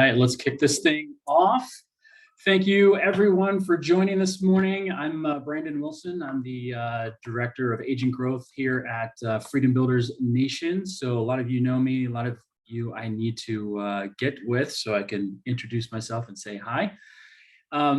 All right, let's kick this thing off. Thank you everyone for joining this morning. I'm Brandon Wilson. I'm the Director of Agent Growth here at Freedom Builders Nation. So a lot of you know me, a lot of you I need to get with so I can introduce myself and say hi.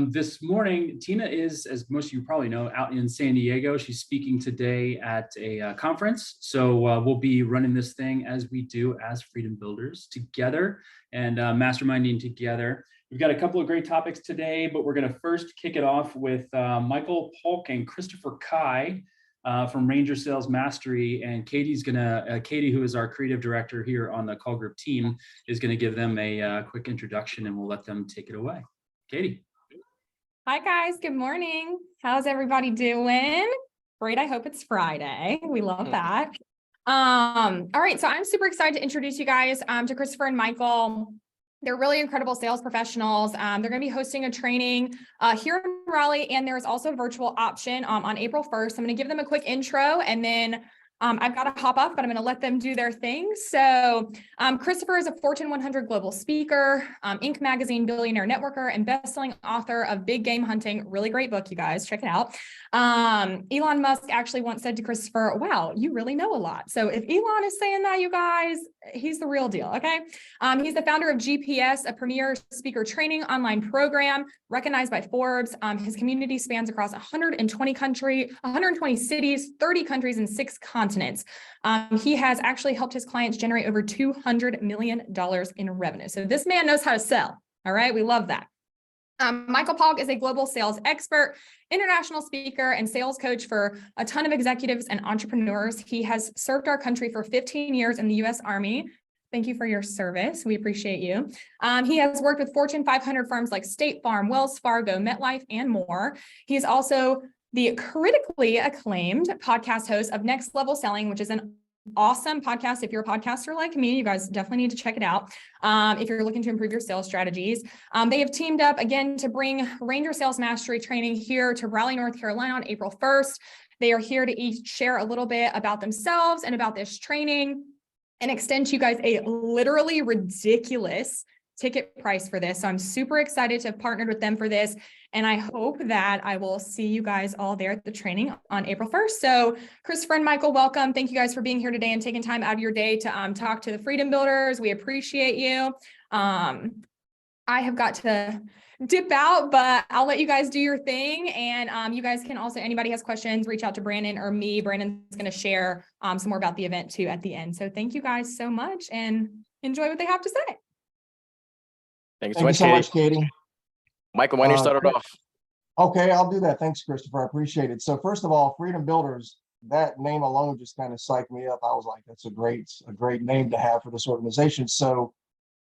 This morning, Tina is, as most of you probably know, out in San Diego. She's speaking today at a conference. So we'll be running this thing as we do as Freedom Builders together and masterminding together. We've got a couple of great topics today, but we're going to first kick it off with Michael, Paulk, and Christopher Kai from Ranger Sales Mastery. And Katie's gonna, Katie, who is our creative director here on the call group team, is going to give them a quick introduction, and we'll let them take it away. Katie. Hi guys, good morning. How's everybody doing? Great, I hope it's Friday. We love that. All right, so I'm super excited to introduce you guys to Christopher and Michael. They're really incredible sales professionals. They're going to be hosting a training here in Raleigh, and there's also a virtual option on April 1st. I'm going to give them a quick intro, and then I've got to hop off, but I'm going to let them do their thing. So Christopher is a Fortune 100 global speaker, Inc. magazine billionaire networker, and best-selling author of Big Game Hunting. Really great book, you guys. Check it out. Elon Musk actually once said to Christopher, wow, you really know a lot. So if Elon is saying that, you guys, he's the real deal, okay? He's the founder of GPS, a premier speaker training online program recognized by Forbes. His community spans across 120 cities, 30 countries, and 6 continents. He has actually helped his clients generate over $200 million in revenue. So this man knows how to sell. All right, we love that. Michael Paulk is a global sales expert, international speaker, and sales coach for a ton of executives and entrepreneurs. He has served our country for 15 years in the U.S. Army. Thank you for your service. We appreciate you. He has worked with Fortune 500 firms like State Farm, Wells Fargo, MetLife, and more. He is also the critically acclaimed podcast host of Next Level Selling, which is an awesome podcast. If you're a podcaster like me, you guys definitely need to check it out. If you're looking to improve your sales strategies, they have teamed up again to bring Ranger Sales Mastery training here to Raleigh, North Carolina on April 1st. They are here to each share a little bit about themselves and about this training and extend to you guys a literally ridiculous ticket price for this. So I'm super excited to have partnered with them for this. And I hope that I will see you guys all there at the training on April 1st. So Christopher and Michael, welcome. Thank you guys for being here today and taking time out of your day to talk to the Freedom Builders. We appreciate you. I have got to dip out, but I'll let you guys do your thing. And you guys can also, anybody has questions, reach out to Brandon or me. Brandon's going to share some more about the event too at the end. So thank you guys so much and enjoy what they have to say. Thank you so much, Katie. Michael, why don't you start it off? Okay, I'll do that. Thanks, Christopher. I appreciate it. So first of all, Freedom Builders, that name alone just kind of psyched me up. I was like, that's a great name to have for this organization. So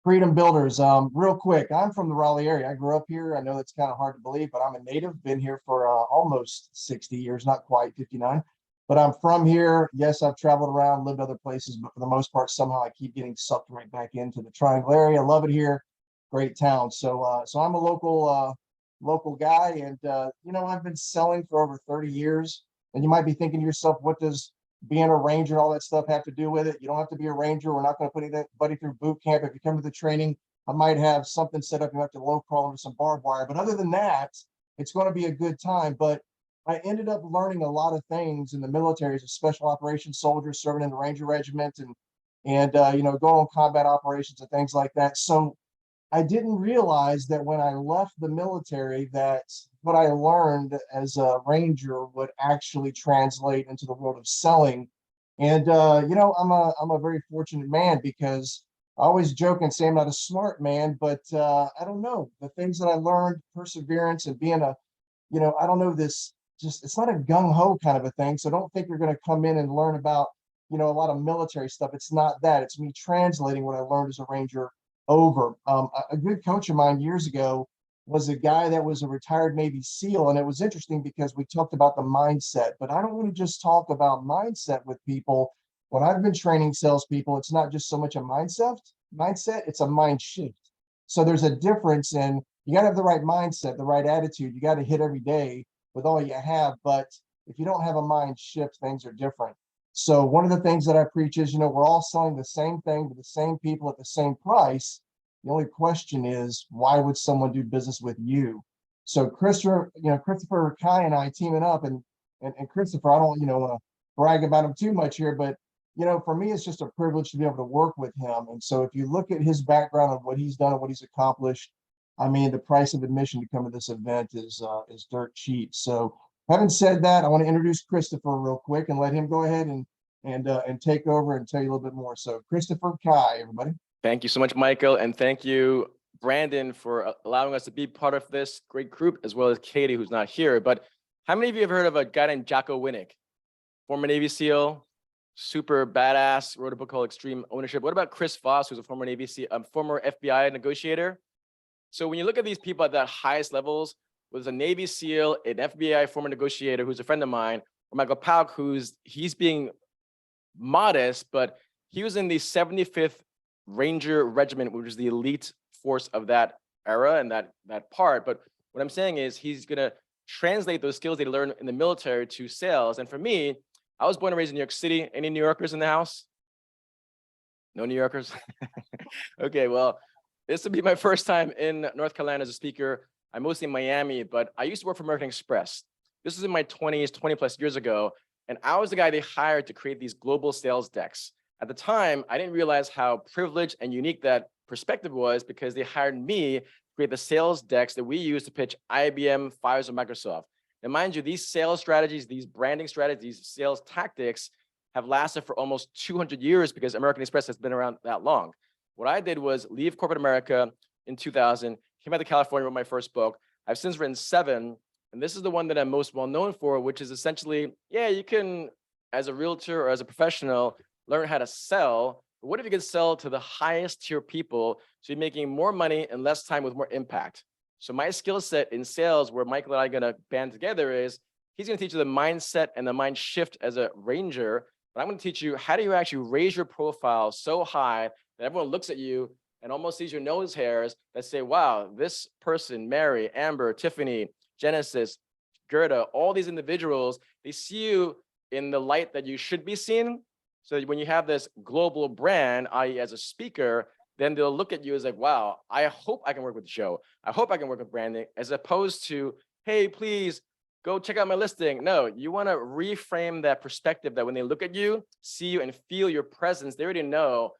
Freedom Builders, real quick, I'm from the Raleigh area. I grew up here. I know that's kind of hard to believe, but I'm a native, been here for almost 60 years, not quite 59, but I'm from here. Yes, I've traveled around, lived other places, but for the most part, somehow I keep getting sucked right back into the Triangle area. I love it here. Great town. So so I'm a local guy, and you know, I've been selling for over 30 years. And you might be thinking to yourself, what does being a ranger and all that stuff have to do with it? You don't have to be a ranger. We're not going to put anybody through boot camp. If you come to the training, I might have something set up. You have to low crawl into some barbed wire. But other than that, it's going to be a good time. But I ended up learning a lot of things in the military as a special operations soldier, serving in the Ranger Regiment, and you know, going on combat operations and things like that. So I didn't realize that when I left the military that what I learned as a ranger would actually translate into the world of selling. And you know, I'm a very fortunate man, because I always joke and say I'm not a smart man, but I don't know, the things that I learned, perseverance, and being a, you know, I don't know, this just, it's not a gung-ho kind of a thing. So don't think you're going to come in and learn about, you know, a lot of military stuff. It's not that. It's me translating what I learned as a ranger over. A good coach of mine years ago was a guy that was a retired Navy SEAL. And it was interesting because we talked about the mindset, but I don't want to just talk about mindset with people. When I've been training salespeople, it's not just so much a mindset, it's a mind shift. So there's a difference in, you got to have the right mindset, the right attitude. You got to hit every day with all you have. But if you don't have a mind shift, things are different. So one of the things that I preach is, you know, we're all selling the same thing to the same people at the same price. The only question is, why would someone do business with you? So Christopher Kai and I teaming up, and Christopher, I don't, brag about him too much here, but for me, it's just a privilege to be able to work with him. And so if you look at his background and what he's done and what he's accomplished, I mean, the price of admission to come to this event is dirt cheap. So having said that, I want to introduce Christopher real quick and let him go ahead and take over and tell you a little bit more. So Christopher Kai, everybody. Thank you so much, Michael. And thank you, Brandon, for allowing us to be part of this great group, as well as Katie, who's not here. But how many of you have heard of a guy named Jocko Winnick, former Navy SEAL, super badass, wrote a book called Extreme Ownership? What about Chris Voss, who's a former Navy SEAL, former FBI negotiator? So when you look at these people at the highest levels, whether it's a Navy SEAL, an FBI former negotiator who's a friend of mine, or Michael Paulk, he's being modest, but he was in the 75th Ranger Regiment, which is the elite force of that era and that part. But what I'm saying is he's going to translate those skills they learned in the military to sales. And for me, I was born and raised in New York City. Any New Yorkers in the house? No New Yorkers? Okay, well, this will be my first time in North Carolina as a speaker. I'm mostly in Miami, but I used to work for American Express. This was in my 20s, 20 plus years ago. And I was the guy they hired to create these global sales decks. At the time, I didn't realize how privileged and unique that perspective was, because they hired me to create the sales decks that we use to pitch IBM, Pfizer, Microsoft. And mind you, these sales strategies, these branding strategies, these sales tactics have lasted for almost 200 years because American Express has been around that long. What I did was leave corporate America in 2000, came out to California with my first book. I've since written 7, and this is the one that I'm most well known for, which is essentially, yeah, you can, as a realtor or as a professional, learn how to sell. But what if you could sell to the highest tier people, so you're making more money in less time with more impact? So my skill set in sales, where Michael and I are going to band together, is he's going to teach you the mindset and the mind shift as a ranger. But I'm going to teach you how do you actually raise your profile so high that everyone looks at you and almost sees your nose hairs that say, wow, this person, Mary, Amber, Tiffany, Genesis, Gerda, all these individuals, they see you in the light that you should be seen. So when you have this global brand, i.e. as a speaker, then they'll look at you as like, wow, I hope I can work with Joe. I hope I can work with Brandon, as opposed to, hey, please go check out my listing. No, you want to reframe that perspective that when they look at you, see you, and feel your presence, they already know,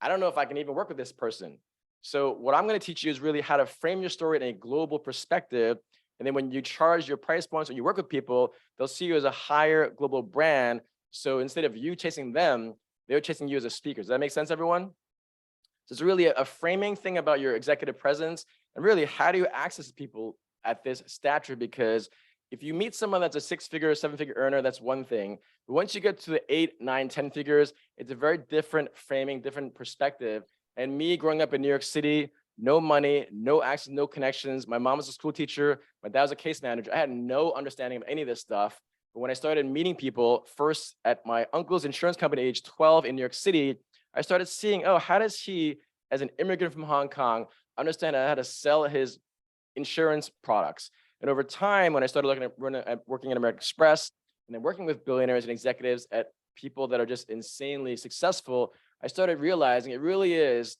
I don't know if I can even work with this person. So what I'm going to teach you is really how to frame your story in a global perspective. And then when you charge your price points or you work with people, they'll see you as a higher global brand. So instead of you chasing them, they're chasing you as a speaker. Does that make sense, everyone? So it's really a framing thing about your executive presence, and really how do you access people at this stature? Because if you meet someone that's a 6-figure, 7-figure earner, that's one thing. But once you get to the 8, 9, 10 figures, it's a very different framing, different perspective. And me growing up in New York City, no money, no access, no connections. My mom was a school teacher. My dad was a case manager. I had no understanding of any of this stuff. But when I started meeting people, first at my uncle's insurance company, age 12 in New York City, I started seeing, oh, how does he, as an immigrant from Hong Kong, understand how to sell his insurance products? And over time, when I started working at American Express, and then working with billionaires and executives at people that are just insanely successful, I started realizing it really is,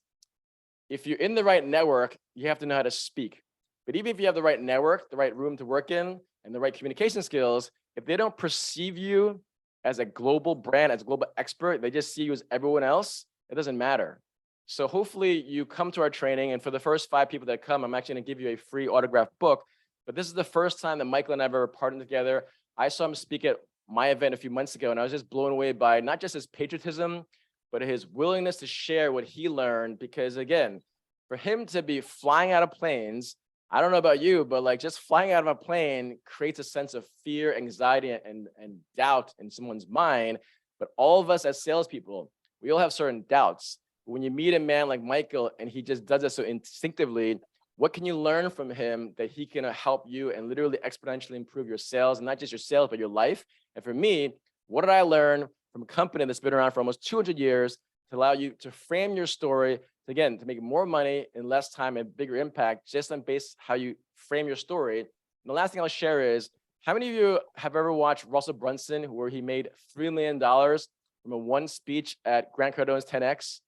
if you're in the right network, you have to know how to speak. But even if you have the right network, the right room to work in, and the right communication skills, if they don't perceive you as a global brand, as a global expert, they just see you as everyone else, it doesn't matter. So hopefully you come to our training, and for the first 5 people that come, I'm actually gonna give you a free autographed book. But this is the first time that Michael and I have ever partnered together. I saw him speak at my event a few months ago, and I was just blown away by not just his patriotism, but his willingness to share what he learned. Because again, for him to be flying out of planes, I don't know about you, but like just flying out of a plane creates a sense of fear, anxiety, and doubt in someone's mind. But all of us as salespeople, we all have certain doubts. But when you meet a man like Michael and he just does it so instinctively, what can you learn from him that he can help you and literally exponentially improve your sales, and not just your sales, but your life? And for me, what did I learn from a company that's been around for almost 200 years to allow you to frame your story, again, to make more money in less time and bigger impact, just on base how you frame your story? And the last thing I'll share is, how many of you have ever watched Russell Brunson, where he made $3 million from a one speech at Grant Cardone's 10X?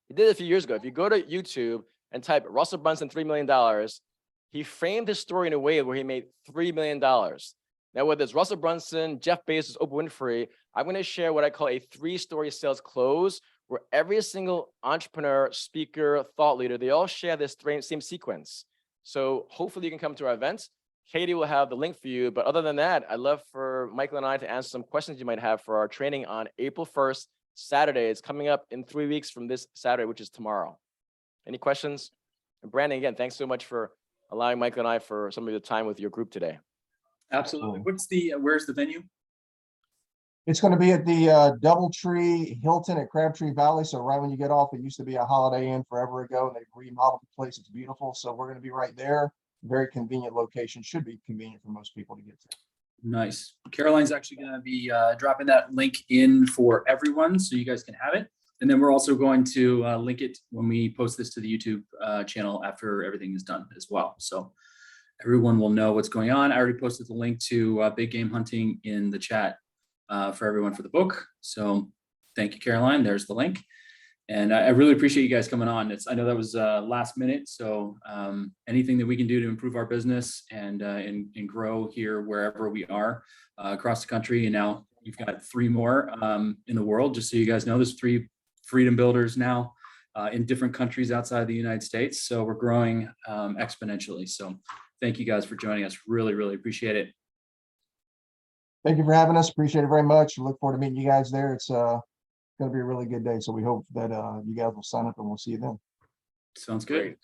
He did it a few years ago. If you go to YouTube and type Russell Brunson $3 million, he framed his story in a way where he made $3 million. Now, whether it's Russell Brunson, Jeff Bezos, Oprah Winfrey, I'm going to share what I call a 3-story sales close, where every single entrepreneur, speaker, thought leader, they all share this same sequence. So hopefully you can come to our event. Katie will have the link for you. But other than that, I'd love for Michael and I to answer some questions you might have for our training on April 1st, Saturday. It's coming up in 3 weeks from this Saturday, which is tomorrow. Any questions? And Brandon, again, thanks so much for allowing Michael and I for some of your time with your group today. Absolutely. Where's the venue? It's going to be at the Doubletree Hilton at Crabtree Valley. So right when you get off, it used to be a Holiday Inn forever ago, and they've remodeled the place. It's beautiful. So we're going to be right there. Very convenient location. Should be convenient for most people to get to. Nice. Caroline's actually going to be dropping that link in for everyone so you guys can have it. And then we're also going to link it when we post this to the YouTube channel after everything is done as well. So everyone will know what's going on. I already posted the link to big game hunting in the chat for everyone for the book. So thank you, Caroline. There's the link. And I really appreciate you guys coming on. I know that was last minute. So anything that we can do to improve our business and grow here wherever we are across the country. And now you've got 3 more in the world. Just so you guys know, there's 3 Freedom Builders now in different countries outside of the United States. So we're growing exponentially. So thank you guys for joining us. Really, really appreciate it. Thank you for having us. Appreciate it very much. We look forward to meeting you guys there. It's going to be a really good day. So we hope that you guys will sign up, and we'll see you then. Sounds good. Great.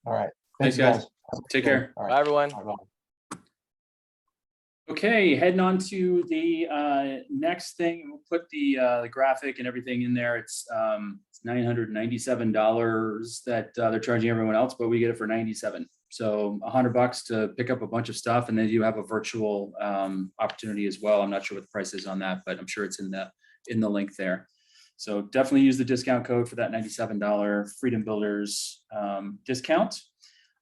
All right. Thanks, guys. Take care. All right. Bye, everyone. All right, bye. Okay, heading on to the next thing. We'll put the graphic and everything in there. It's $997 that they're charging everyone else, but we get it for $97. So $100 to pick up a bunch of stuff, and then you have a virtual opportunity as well. I'm not sure what the price is on that, but I'm sure it's in the link there. So definitely use the discount code for that $97 Freedom Builders discount.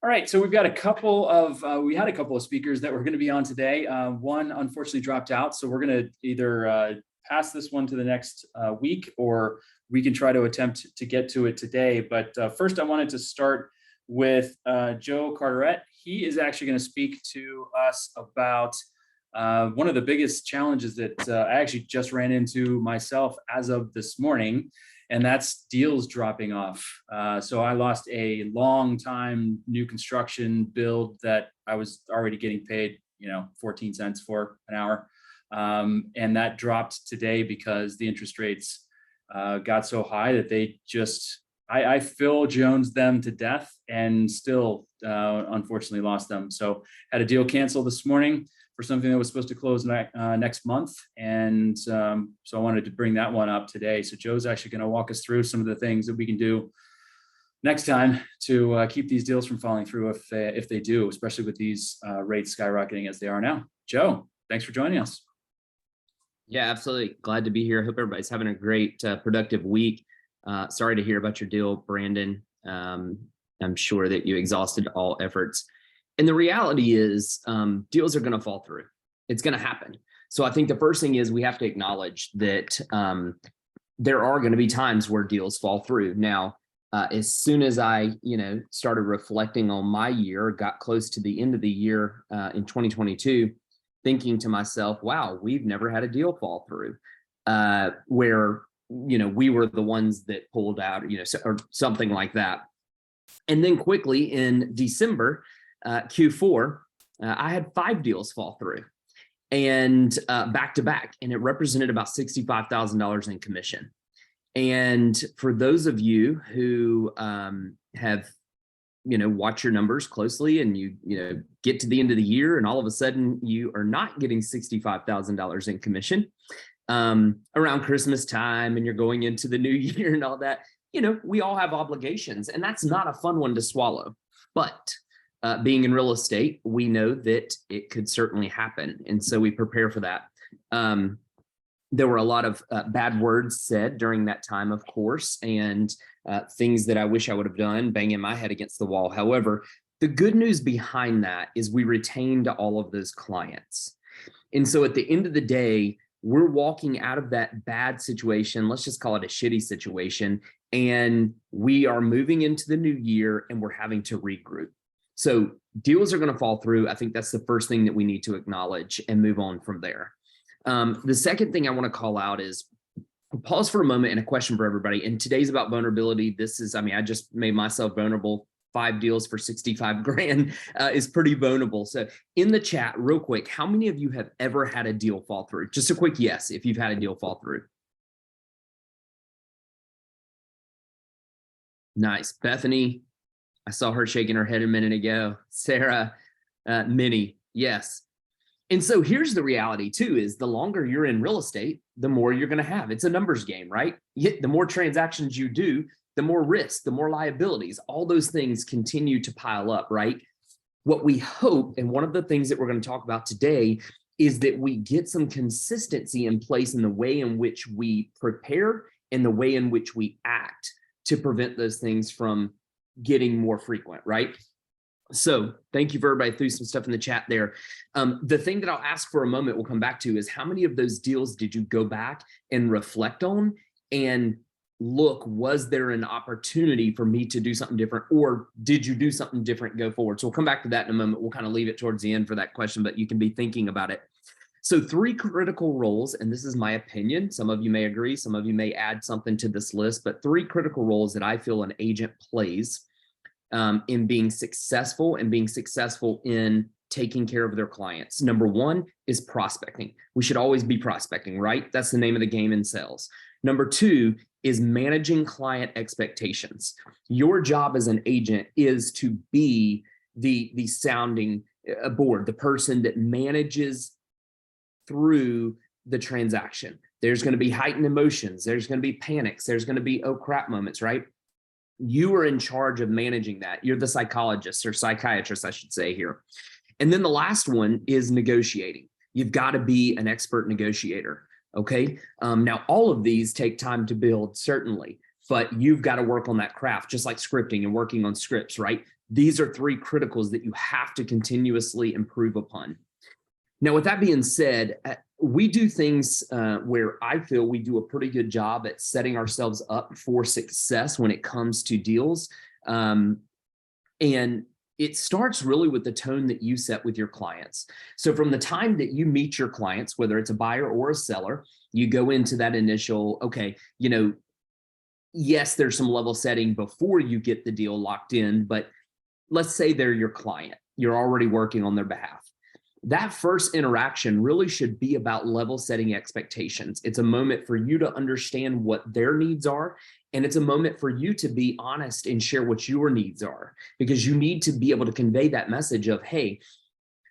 All right, so we've got a couple of speakers that were going to be on today. One unfortunately dropped out, so we're going to either pass this one to the next week, or we can try to attempt to get to it today. But first, I wanted to start with Joe Carteret. He is actually going to speak to us about one of the biggest challenges that I actually just ran into myself as of this morning, and that's deals dropping off. So I lost a long time new construction build that I was already getting paid, 14 cents for an hour. And that dropped today because the interest rates got so high that they just, I Phil Jones them to death, and still unfortunately lost them. So had a deal canceled this morning for something that was supposed to close next month. And so I wanted to bring that one up today. So Joe's actually going to walk us through some of the things that we can do next time to keep these deals from falling through if they do, especially with these rates skyrocketing as they are now. Joe, thanks for joining us. Yeah, absolutely. Glad to be here. Hope everybody's having a great, productive week. Sorry to hear about your deal, Brandon. I'm sure that you exhausted all efforts. And the reality is deals are going to fall through. It's going to happen. So I think the first thing is we have to acknowledge that there are going to be times where deals fall through. Now, as soon as I, started reflecting on my year, got close to the end of the year in 2022, thinking to myself, wow, we've never had a deal fall through where, we were the ones that pulled out, or something like that. And then quickly in December, Q4, I had 5 deals fall through, and back to back, and it represented about $65,000 in commission. And for those of you who have, watch your numbers closely, and you get to the end of the year, and all of a sudden you are not getting $65,000 in commission around Christmas time, and you're going into the new year and all that, we all have obligations, and that's not a fun one to swallow. But being in real estate, we know that it could certainly happen. And so we prepare for that. There were a lot of bad words said during that time, of course, and things that I wish I would have done, banging my head against the wall. However, the good news behind that is we retained all of those clients. And so at the end of the day, we're walking out of that bad situation, let's just call it a shitty situation, and we are moving into the new year and we're having to regroup. So deals are going to fall through. I think that's the first thing that we need to acknowledge and move on from there. The second thing I want to call out is pause for a moment and a question for everybody. And today's about vulnerability. This is, I mean, I just made myself vulnerable. 5 deals for 65 grand is pretty vulnerable. So in the chat, real quick, how many of you have ever had a deal fall through? Just a quick yes, if you've had a deal fall through. Nice. Bethany, I saw her shaking her head a minute ago. Sarah, Minnie, yes. And so here's the reality too, is the longer you're in real estate, the more you're going to have. It's a numbers game, right? Yet the more transactions you do, the more risk, the more liabilities, all those things continue to pile up, right? What we hope, and one of the things that we're going to talk about today, is that we get some consistency in place in the way in which we prepare and the way in which we act to prevent those things from getting more frequent, right? So thank you for everybody who threw some stuff in the chat there. The thing that I'll ask for a moment, we'll come back to, is how many of those deals did you go back and reflect on and look, was there an opportunity for me to do something different, or did you do something different go forward? So we'll come back to that in a moment. We'll kind of leave it towards the end for that question, but you can be thinking about it. So 3 critical roles, and this is my opinion. Some of you may agree, some of you may add something to this list, but 3 critical roles that I feel an agent plays in being successful and being successful in taking care of their clients. Number 1 is prospecting. We should always be prospecting, right? That's the name of the game in sales. Number 2 is managing client expectations. Your job as an agent is to be the sounding board, the person that manages through the transaction. There's going to be heightened emotions. There's going to be panics. There's going to be, oh crap moments, right? You are in charge of managing that. You're the psychologist or psychiatrist, I should say here. And then the last one is negotiating. You've got to be an expert negotiator. Okay. Now, all of these take time to build, certainly, but you've got to work on that craft, just like scripting and working on scripts, right? These are 3 criticals that you have to continuously improve upon. Now, with that being said, we do things where I feel we do a pretty good job at setting ourselves up for success when it comes to deals. And it starts really with the tone that you set with your clients. So from the time that you meet your clients, whether it's a buyer or a seller, you go into that initial, okay, you know, yes, there's some level setting before you get the deal locked in, but let's say they're your client. You're already working on their behalf. That first interaction really should be about level setting expectations. It's a moment for you to understand what their needs are. And it's a moment for you to be honest and share what your needs are, because you need to be able to convey that message of, hey,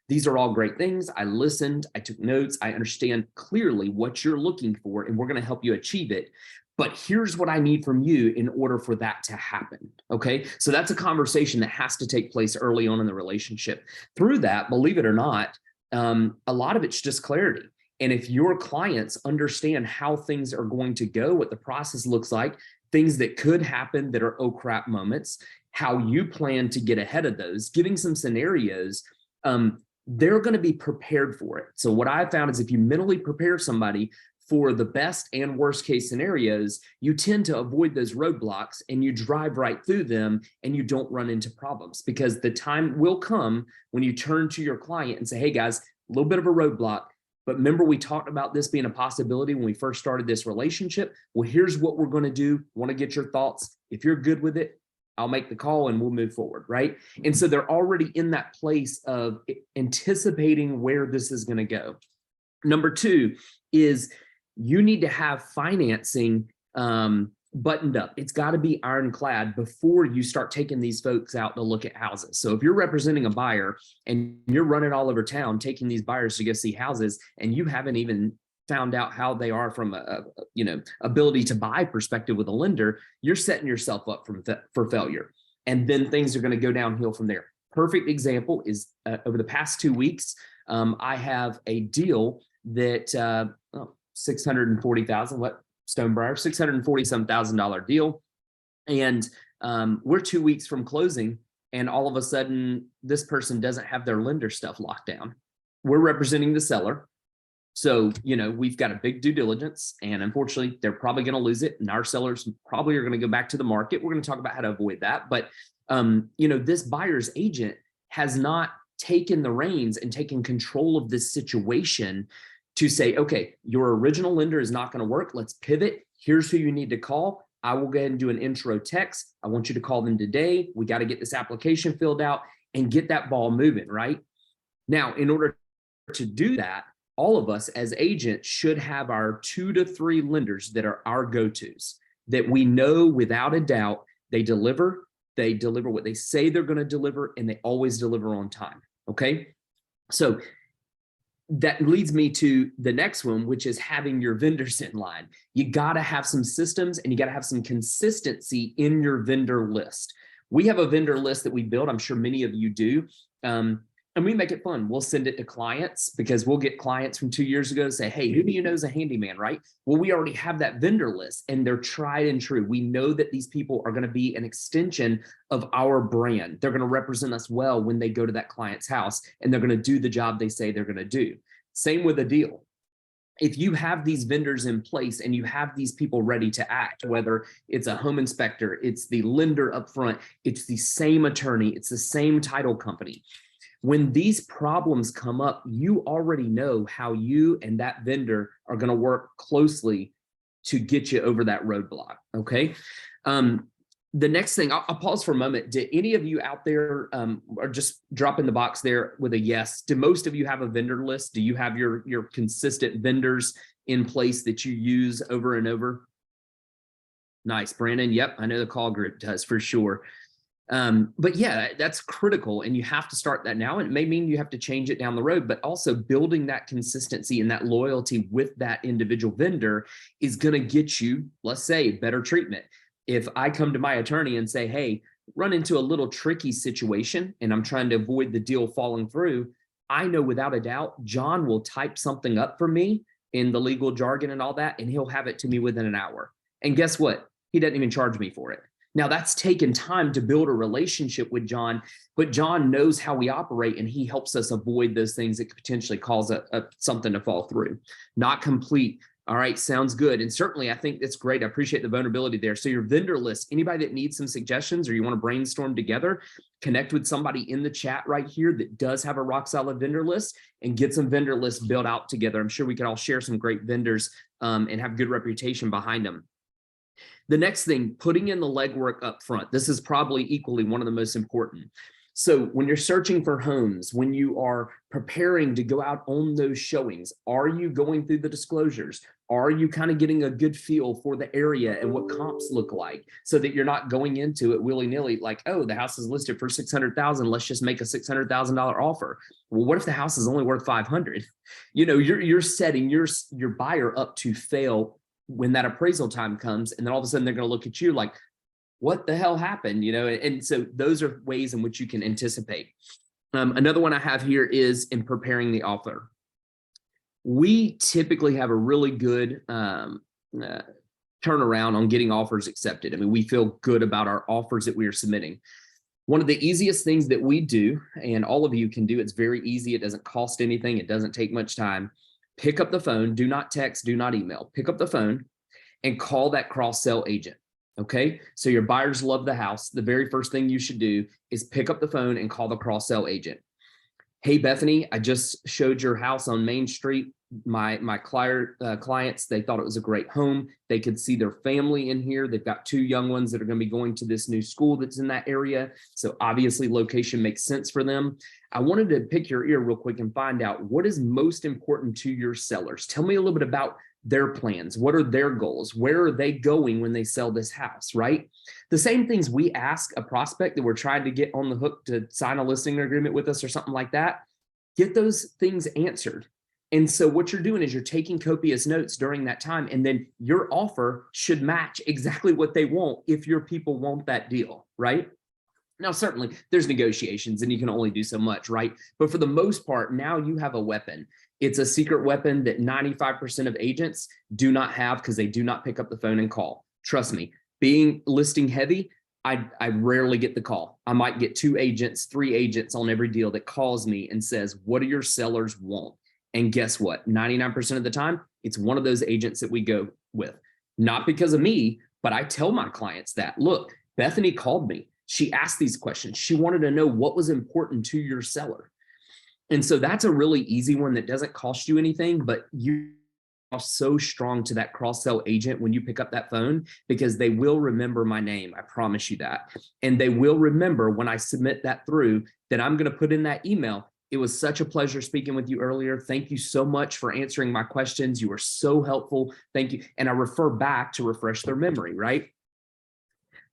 these are all great things. I listened, I took notes, I understand clearly what you're looking for, and we're going to help you achieve it. But here's what I need from you in order for that to happen. Okay. So that's a conversation that has to take place early on in the relationship. Through that, believe it or not, a lot of it's just clarity. And if your clients understand how things are going to go, what the process looks like, things that could happen that are oh crap moments, how you plan to get ahead of those, giving some scenarios, they're going to be prepared for it. So what I found is if you mentally prepare somebody for the best and worst case scenarios, you tend to avoid those roadblocks and you drive right through them and you don't run into problems, because the time will come when you turn to your client and say, hey guys, a little bit of a roadblock, but remember we talked about this being a possibility when we first started this relationship. Well, here's what we're going to do. Want to get your thoughts. If you're good with it, I'll make the call and we'll move forward, right? And so they're already in that place of anticipating where this is going to go. Number 2 is you need to have financing buttoned up. It's got to be ironclad before you start taking these folks out to look at houses. So if you're representing a buyer and you're running all over town, taking these buyers to go see houses, and you haven't even found out how they are from a ability to buy perspective with a lender, you're setting yourself up for failure. And then things are going to go downhill from there. Perfect example is over the past 2 weeks, I have a deal that $640,000, what Stonebriar, $640,000 deal. And we're 2 weeks from closing, and all of a sudden this person doesn't have their lender stuff locked down. We're representing the seller. So, we've got a big due diligence, and unfortunately, they're probably going to lose it. And our sellers probably are going to go back to the market. We're going to talk about how to avoid that. But, this buyer's agent has not taken the reins and taken control of this situation to say, okay, your original lender is not going to work. Let's pivot. Here's who you need to call. I will go ahead and do an intro text. I want you to call them today. We got to get this application filled out and get that ball moving, right? Now, in order to do that, all of us as agents should have our 2 to 3 lenders that are our go-tos, that we know without a doubt they deliver what they say they're going to deliver, and they always deliver on time. Okay. So that leads me to the next one, which is having your vendors in line. You got to have some systems, and you got to have some consistency in your vendor list. We have a vendor list that we build. I'm sure many of you do. And we make it fun. We'll send it to clients, because we'll get clients from 2 years ago say, hey, who do you know is a handyman, right? Well, we already have that vendor list, and they're tried and true. We know that these people are going to be an extension of our brand. They're going to represent us well when they go to that client's house, and they're going to do the job they say they're going to do. Same with a deal. If you have these vendors in place and you have these people ready to act, whether it's a home inspector, it's the lender up front, it's the same attorney, it's the same title company. When these problems come up, you already know how you and that vendor are going to work closely to get you over that roadblock. Okay. The next thing, I'll pause for a moment. Did any of you out there, or just drop in the box there with a yes? Do most of you have a vendor list? Do you have your consistent vendors in place that you use over and over? Nice, Brandon. Yep, I know the call group does for sure. But yeah, that's critical, and you have to start that now. And it may mean you have to change it down the road, but also building that consistency and that loyalty with that individual vendor is going to get you, let's say, better treatment. If I come to my attorney and say, hey, run into a little tricky situation and I'm trying to avoid the deal falling through, I know without a doubt, John will type something up for me in the legal jargon and all that, and he'll have it to me within an hour. And guess what? He doesn't even charge me for it. Now, that's taken time to build a relationship with John, but John knows how we operate, and he helps us avoid those things that could potentially cause something to fall through. Not complete. All right, sounds good. And certainly, I think it's great. I appreciate the vulnerability there. So your vendor list, anybody that needs some suggestions or you want to brainstorm together, connect with somebody in the chat right here that does have a rock solid vendor list, and get some vendor lists built out together. I'm sure we can all share some great vendors and have good reputation behind them. The next thing, putting in the legwork up front. This is probably equally one of the most important. So when you're searching for homes, when you are preparing to go out on those showings, are you going through the disclosures? Are you kind of getting a good feel for the area and what comps look like, so that you're not going into it willy-nilly like, oh, the house is listed for $600,000. Let's just make a $600,000 offer. Well, what if the house is only worth $500,000? You're setting your buyer up to fail when that appraisal time comes, and then all of a sudden they're going to look at you like, what the hell happened? And so those are ways in which you can anticipate. Another one I have here is in preparing the offer. We typically have a really good turnaround on getting offers accepted. I mean, we feel good about our offers that we are submitting. One of the easiest things that we do, and all of you can do, it's very easy. It doesn't cost anything. It doesn't take much time. Pick up the phone, do not text, do not email. Pick up the phone and call that cross-sell agent. Okay, so your buyers love the house. The very first thing you should do is pick up the phone and call the cross-sell agent. Hey, Bethany, I just showed your house on Main Street. My clients, they thought it was a great home. They could see their family in here. They've got 2 young ones that are going to be going to this new school that's in that area. So obviously location makes sense for them. I wanted to pick your ear real quick and find out what is most important to your sellers. Tell me a little bit about their plans. What are their goals? Where are they going when they sell this house, right? The same things we ask a prospect that we're trying to get on the hook to sign a listing agreement with us or something like that. Get those things answered. And so what you're doing is you're taking copious notes during that time, and then your offer should match exactly what they want if your people want that deal, right? Now, certainly there's negotiations and you can only do so much, right? But for the most part, now you have a weapon. It's a secret weapon that 95% of agents do not have because they do not pick up the phone and call. Trust me, being listing heavy, I rarely get the call. I might get 2 agents, 3 agents on every deal that calls me and says, what do your sellers want? And guess what? 99% of the time, it's one of those agents that we go with. Not because of me, but I tell my clients that, look, Bethany called me. She asked these questions. She wanted to know what was important to your seller. And so that's a really easy one that doesn't cost you anything, but you are so strong to that cross-sell agent when you pick up that phone, because they will remember my name. I promise you that. And they will remember when I submit that through that I'm going to put in that email. It was such a pleasure speaking with you earlier. Thank you so much for answering my questions. You were so helpful. Thank you. And I refer back to refresh their memory, right?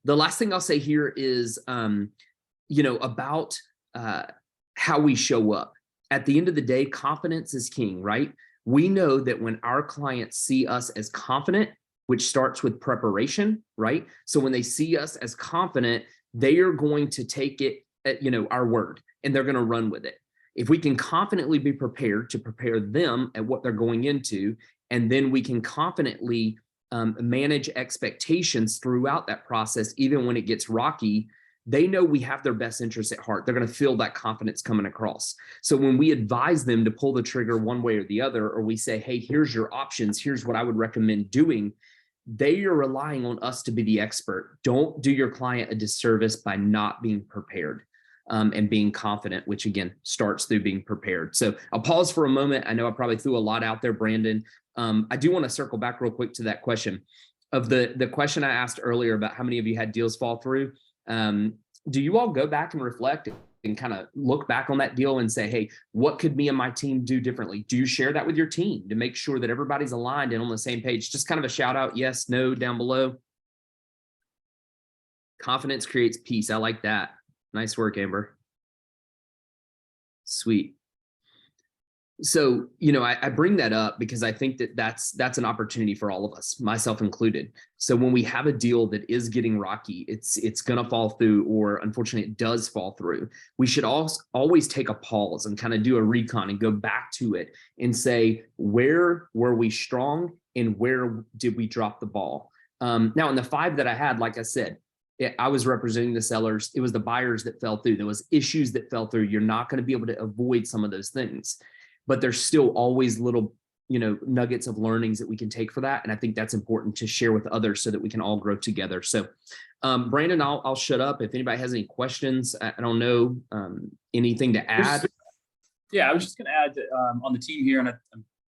The last thing I'll say here is, about how we show up. At the end of the day, confidence is king, right? We know that when our clients see us as confident, which starts with preparation, right? So when they see us as confident, they are going to take it at, our word, and they're going to run with it. If we can confidently be prepared to prepare them at what they're going into, and then we can confidently manage expectations throughout that process, even when it gets rocky, they know we have their best interests at heart. They're going to feel that confidence coming across. So when we advise them to pull the trigger one way or the other, or we say, hey, here's your options, here's what I would recommend doing, they are relying on us to be the expert. Don't do your client a disservice by not being prepared and being confident, which again, starts through being prepared. So I'll pause for a moment. I know I probably threw a lot out there, Brandon. I do want to circle back real quick to that question of the question I asked earlier about how many of you had deals fall through. Do you all go back and reflect and kind of look back on that deal and say, hey, what could me and my team do differently? Do you share that with your team to make sure that everybody's aligned and on the same page? Just kind of a shout out, yes, no, down below. Confidence creates peace. I like that. Nice work, Amber. Sweet. So, I bring that up because I think that that's an opportunity for all of us, myself included. So when we have a deal that is getting rocky, it's going to fall through, or unfortunately it does fall through, we should always take a pause and kind of do a recon and go back to it and say, where were we strong and where did we drop the ball? Now in the 5 that I had, like I said, I was representing the sellers. It was the buyers that fell through. There was issues that fell through. You're not going to be able to avoid some of those things, but there's still always little, nuggets of learnings that we can take for that. And I think that's important to share with others so that we can all grow together. So, Brandon, I'll shut up. If anybody has any questions, I don't know, anything to add. Yeah, I was just going to add that, on the team here, and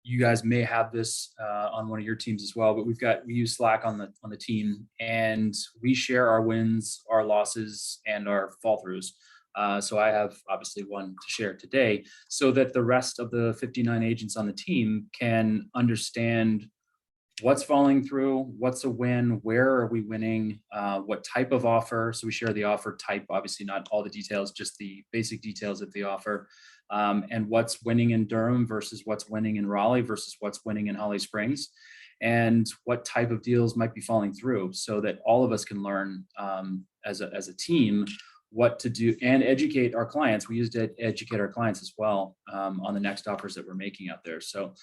you guys may have this on one of your teams as well, but we use Slack on the team, and we share our wins, our losses, and our fall throughs. So I have obviously one to share today so that the rest of the 59 agents on the team can understand what's falling through, what's a win, where are we winning, what type of offer. So we share the offer type, obviously not all the details, just the basic details of the offer, and what's winning in Durham versus what's winning in Raleigh versus what's winning in Holly Springs, and what type of deals might be falling through, so that all of us can learn as a team what to do and educate our clients. We use to educate our clients as well on the next offers that we're making out there. So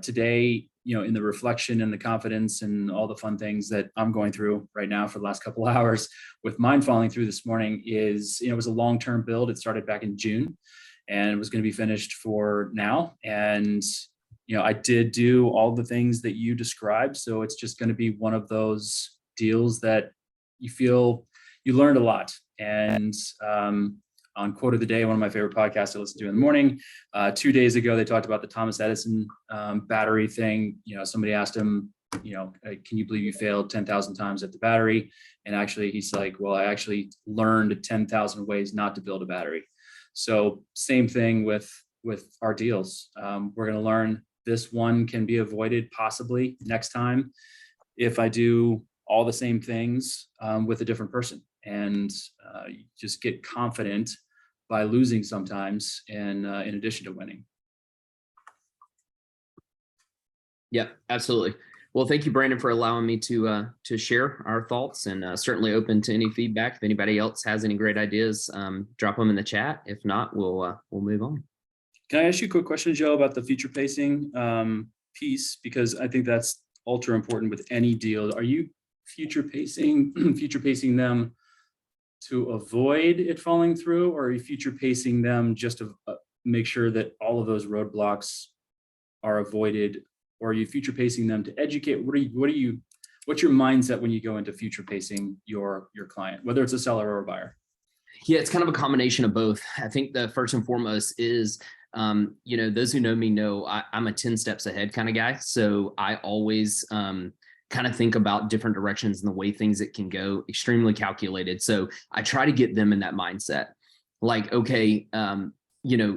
today, in the reflection and the confidence and all the fun things that I'm going through right now for the last couple of hours with mine falling through this morning is, it was a long-term build. It started back in June and it was going to be finished for now. And, I did do all the things that you described. So it's just going to be one of those deals that you feel you learned a lot. And on Quote of the Day, one of my favorite podcasts I listen to in the morning, 2 days ago, they talked about the Thomas Edison battery thing. Somebody asked him, can you believe you failed 10,000 times at the battery? And actually, he's like, well, I actually learned 10,000 ways not to build a battery. So same thing with our deals. We're going to learn this one can be avoided possibly next time if I do all the same things with a different person. And you just get confident by losing sometimes, and in addition to winning. Yeah, absolutely. Well, thank you, Brandon, for allowing me to share our thoughts, and certainly open to any feedback. If anybody else has any great ideas, drop them in the chat. If not, we'll move on. Can I ask you a quick question, Joe, about the future pacing piece? Because I think that's ultra important with any deal. Are you future pacing them to avoid it falling through, or are you future pacing them just to make sure that all of those roadblocks are avoided, or are you future pacing them to educate? What's your mindset when you go into future pacing your client, whether it's a seller or a buyer? Yeah, it's kind of a combination of both. I think the first and foremost is, those who know me know I'm a 10 steps ahead kind of guy. So I always kind of think about different directions and the way things that can go, extremely calculated. So I try to get them in that mindset. Like, okay,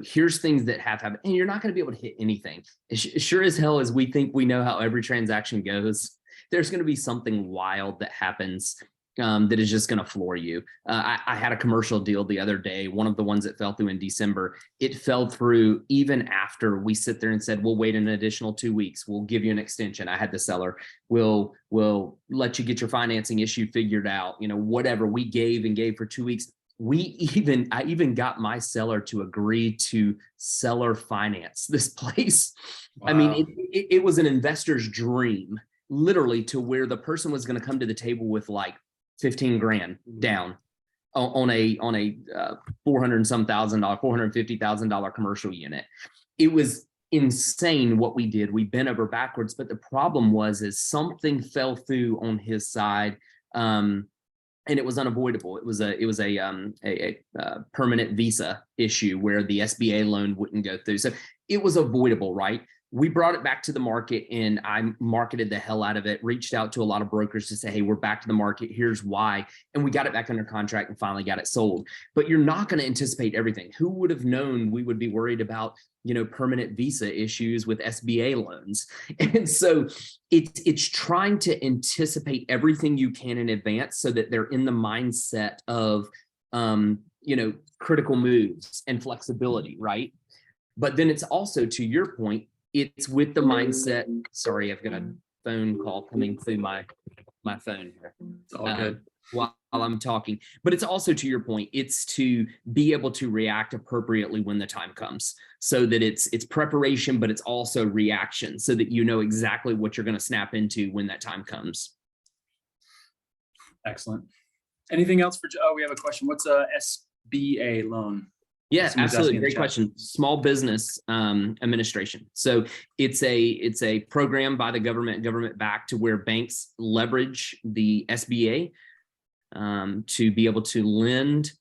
here's things that have happened, and you're not going to be able to hit anything. Sure as hell as we think we know how every transaction goes, there's going to be something wild that happens that is just going to floor you. I had a commercial deal the other day, one of the ones that fell through in December. It fell through even after we sit there and said, we'll wait an additional 2 weeks. We'll give you an extension. I had the seller, we'll let you get your financing issue figured out. Whatever we gave for 2 weeks. I even got my seller to agree to seller finance this place. Wow. I mean, it was an investor's dream, literally, to where the person was going to come to the table with like 15 grand down on a $450,000 commercial unit. It was insane what we did. We bent over backwards, but the problem is something fell through on his side, and it was unavoidable. It was a permanent visa issue where the SBA loan wouldn't go through. So it was avoidable, right? We brought it back to the market, and I marketed the hell out of it, reached out to a lot of brokers to say, hey, we're back to the market. Here's why. And we got it back under contract and finally got it sold. But you're not going to anticipate everything. Who would have known we would be worried about, permanent visa issues with SBA loans? And so it's trying to anticipate everything you can in advance so that they're in the mindset of, critical moves and flexibility, right? But then it's also, to your point, it's with the mindset. Sorry, I've got a phone call coming through my phone here. It's all good. While I'm talking, but it's also, to your point, it's to be able to react appropriately when the time comes, so that it's preparation, but it's also reaction, so that you know exactly what you're going to snap into when that time comes. Excellent. Anything else for Joe? Oh, we have a question. What's a SBA loan? Yeah, absolutely. Great question. Small Business Administration. So it's a program by the government backed, to where banks leverage the SBA to be able to lend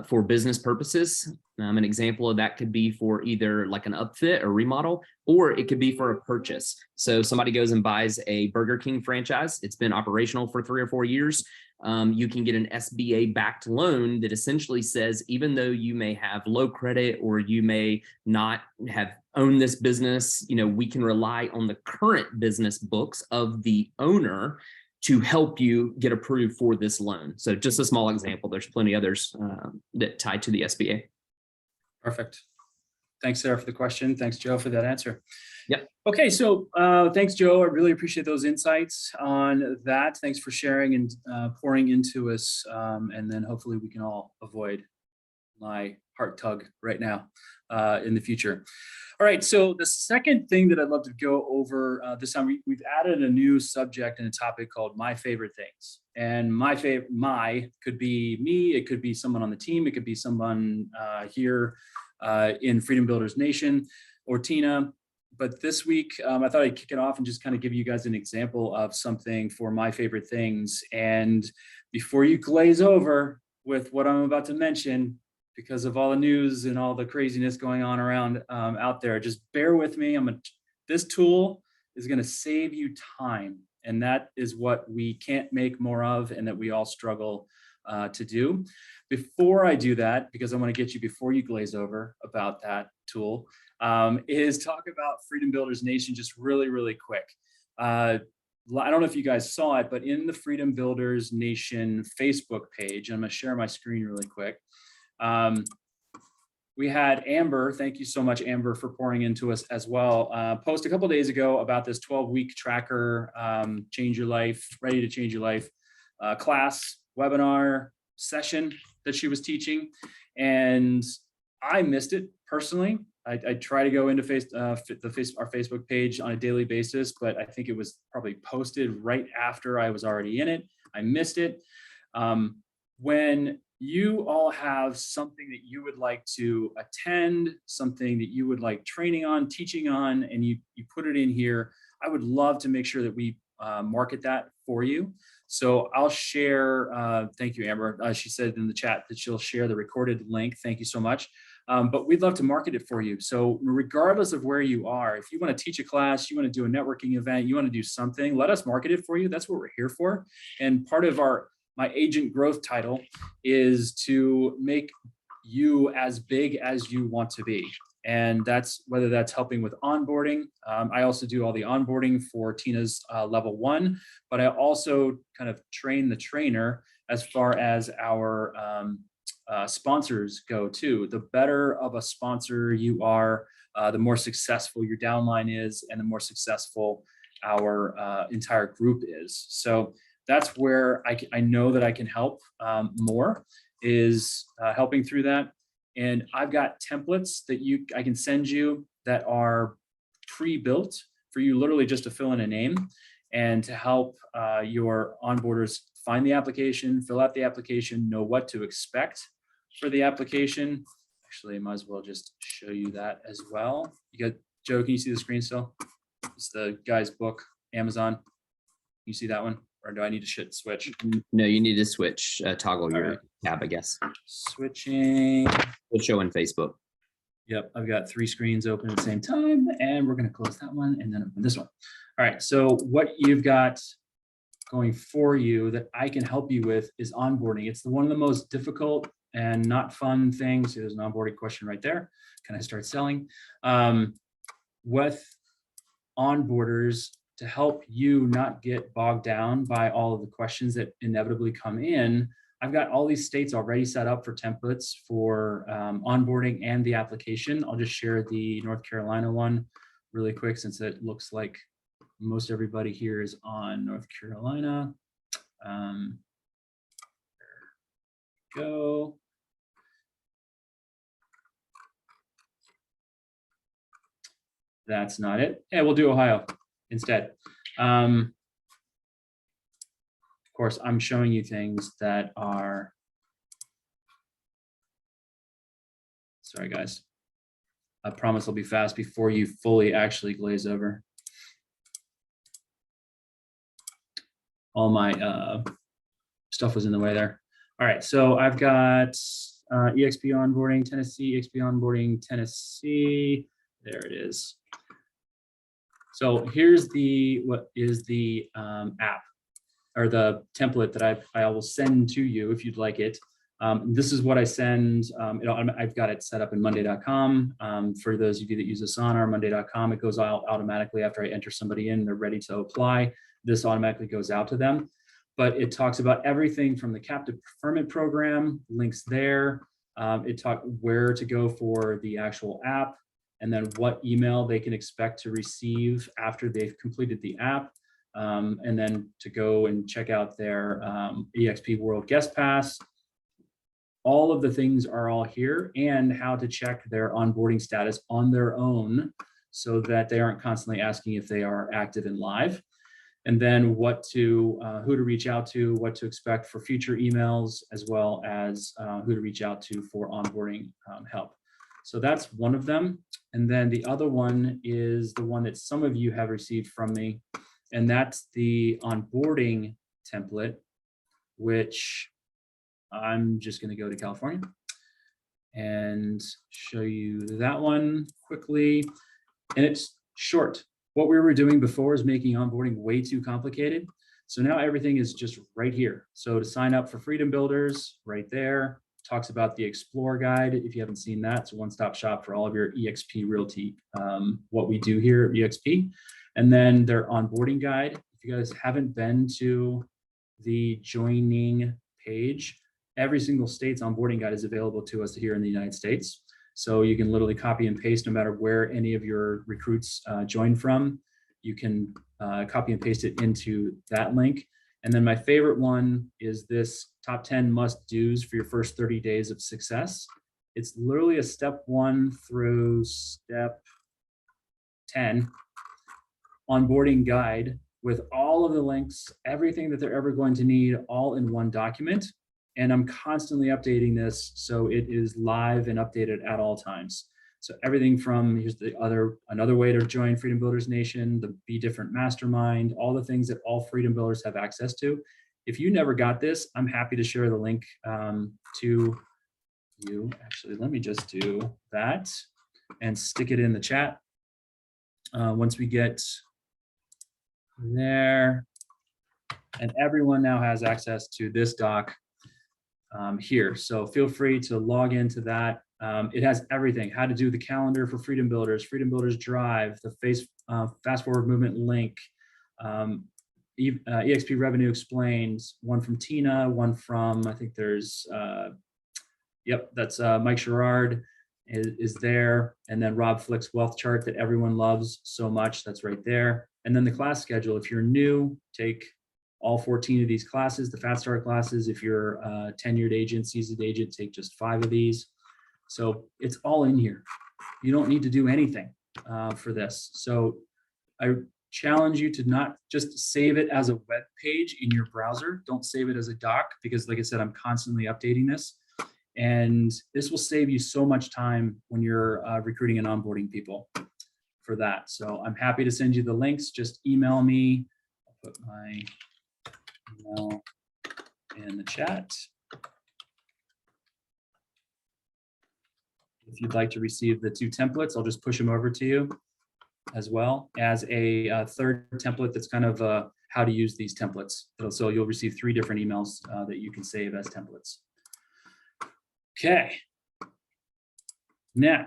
for business purposes. An example of that could be for either like an upfit or remodel, or it could be for a purchase. So somebody goes and buys a Burger King franchise. It's been operational for 3 or 4 years. You can get an SBA backed loan that essentially says, even though you may have low credit or you may not have owned this business, we can rely on the current business books of the owner to help you get approved for this loan. So just a small example. There's plenty others that tie to the SBA. Perfect. Thanks, Sarah, for the question. Thanks, Joe, for that answer. Yep. Okay, so thanks, Joe. I really appreciate those insights on that. Thanks for sharing and pouring into us. And then hopefully we can all avoid my heart tug right now in the future. All right, so the second thing that I'd love to go over this time, we've added a new subject and a topic called My Favorite Things. And my could be me, it could be someone on the team, it could be someone here in Freedom Builders Nation, or Tina. But this week, I thought I'd kick it off and just kind of give you guys an example of something for my favorite things. And before you glaze over with what I'm about to mention, because of all the news and all the craziness going on around out there, just bear with me. This tool is going to save you time. And that is what we can't make more of, and that we all struggle to do. Before I do that, because I want to get you, before you glaze over about that tool, is talk about Freedom Builders Nation just really, really quick. I don't know if you guys saw it, but in the Freedom Builders Nation Facebook page, I'm going to share my screen really quick. We had Amber, thank you so much, Amber, for pouring into us as well, post a couple of days ago about this 12-week tracker, change your life, ready to change your life class, webinar, session that she was teaching. And I missed it personally. I try to go into our Facebook page on a daily basis, but I think it was probably posted right after I was already in it. I missed it. When you all have something that you would like to attend, something that you would like training on, teaching on, and you put it in here, I would love to make sure that we market that for you. So I'll share, thank you, Amber. She said in the chat that she'll share the recorded link. Thank you so much. But we'd love to market it for you. So regardless of where you are, if you want to teach a class, you want to do a networking event, you want to do something, let us market it for you. That's what we're here for. And part of my agent growth title is to make you as big as you want to be. And that's whether that's helping with onboarding. I also do all the onboarding for Tina's level 1, but I also kind of train the trainer as far as our sponsors go too. The better of a sponsor you are, the more successful your downline is, and the more successful our entire group is. So that's where I know that I can help more, is helping through that. And I've got templates that I can send you that are pre-built for you literally just to fill in a name and to help your onboarders find the application, fill out the application, know what to expect for the application. Actually, I might as well just show you that as well. You got, Joe, can you see the screen still? It's the guy's book, Amazon. You see that one? Or do I need to switch? No, you need to switch, toggle your right. tab, I guess. Switching. We'll show on Facebook. Yep, I've got 3 screens open at the same time, and we're going to close that one and then open this one. All right, so what you've got going for you that I can help you with is onboarding. It's one of the most difficult and not fun things. There's an onboarding question right there. Can I start selling? With onboarders, to help you not get bogged down by all of the questions that inevitably come in, I've got all these states already set up for templates for onboarding and the application. I'll just share the North Carolina one really quick, since it looks like most everybody here is on North Carolina. There we go. That's not it. Yeah, we'll do Ohio instead. Of course, I'm showing you things that are, sorry guys, I promise I'll be fast before you fully actually glaze over. All my stuff was in the way there. All right, so I've got EXP onboarding Tennessee, EXP onboarding Tennessee. There it is. So here's what is the app, or the template that I will send to you if you'd like it. This is what I send. I've got it set up in Monday.com. For those of you that use Asana or Monday.com, it goes out automatically after I enter somebody in. They're ready to apply. This automatically goes out to them. But it talks about everything from the captive preferment program, links there. It talks where to go for the actual app, and then what email they can expect to receive after they've completed the app. And then to go and check out their EXP World Guest Pass. All of the things are all here, and how to check their onboarding status on their own so that they aren't constantly asking if they are active and live. And then who to reach out to, what to expect for future emails, as well as who to reach out to for onboarding help. So that's one of them. And then the other one is the one that some of you have received from me, and that's the onboarding template, which I'm just going to go to California and show you that one quickly. And it's short. What we were doing before is making onboarding way too complicated. So now everything is just right here. So to sign up for Freedom Builders, right there, talks about the Explore Guide. If you haven't seen that, it's a one-stop shop for all of your EXP Realty, what we do here at EXP. And then their onboarding guide. If you guys haven't been to the joining page, every single state's onboarding guide is available to us here in the United States. So you can literally copy and paste no matter where any of your recruits join from. You can copy and paste it into that link. And then my favorite one is this top 10 must-dos for your first 30 days of success. It's literally a step 1 through step 10 onboarding guide with all of the links, everything that they're ever going to need, all in one document. And I'm constantly updating this, so it is live and updated at all times. So everything from, here's another way to join Freedom Builders Nation, the Be Different Mastermind, all the things that all Freedom Builders have access to. If you never got this, I'm happy to share the link to you. Actually, let me just do that and stick it in the chat. Once we get there, and everyone now has access to this doc here. So feel free to log into that. It has everything, how to do the calendar for Freedom Builders Drive, the Fast Forward Movement link, EXP Revenue Explained, one from Tina, one from, I think there's, yep, that's Mike Sherrard is there. And then Rob Flick's wealth chart that everyone loves so much, that's right there. And then the class schedule, if you're new, take all 14 of these classes, the Fast Start classes. If you're a tenured agent, seasoned agent, take just 5 of these. So it's all in here. You don't need to do anything for this. So I challenge you to not just save it as a web page in your browser. Don't save it as a doc, because like I said, I'm constantly updating this. And this will save you so much time when you're recruiting and onboarding people for that. So I'm happy to send you the links. Just email me. I'll put my email in the chat. If you'd like to receive the 2 templates, I'll just push them over to you, as well as a third template that's kind of how to use these templates. So you'll receive 3 different emails that you can save as templates. Okay. Now,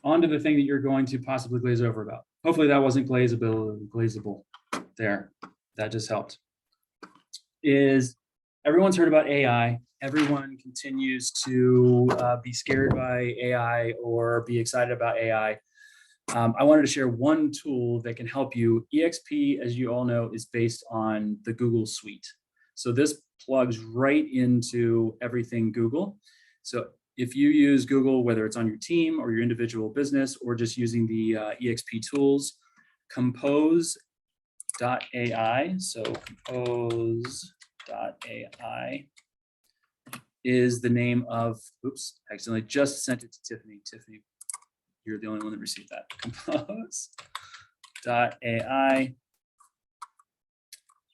on to the thing that you're going to possibly glaze over about. Hopefully that wasn't glazable there. That just helped. Is everyone's heard about AI. Everyone continues to be scared by AI or be excited about AI. I wanted to share one tool that can help you. EXP, as you all know, is based on the Google Suite. So this plugs right into everything Google. So if you use Google, whether it's on your team or your individual business, or just using the EXP tools, compose.ai, so compose.ai is the name of, oops, accidentally just sent it to Tiffany. Tiffany, you're the only one that received that. Compose.ai.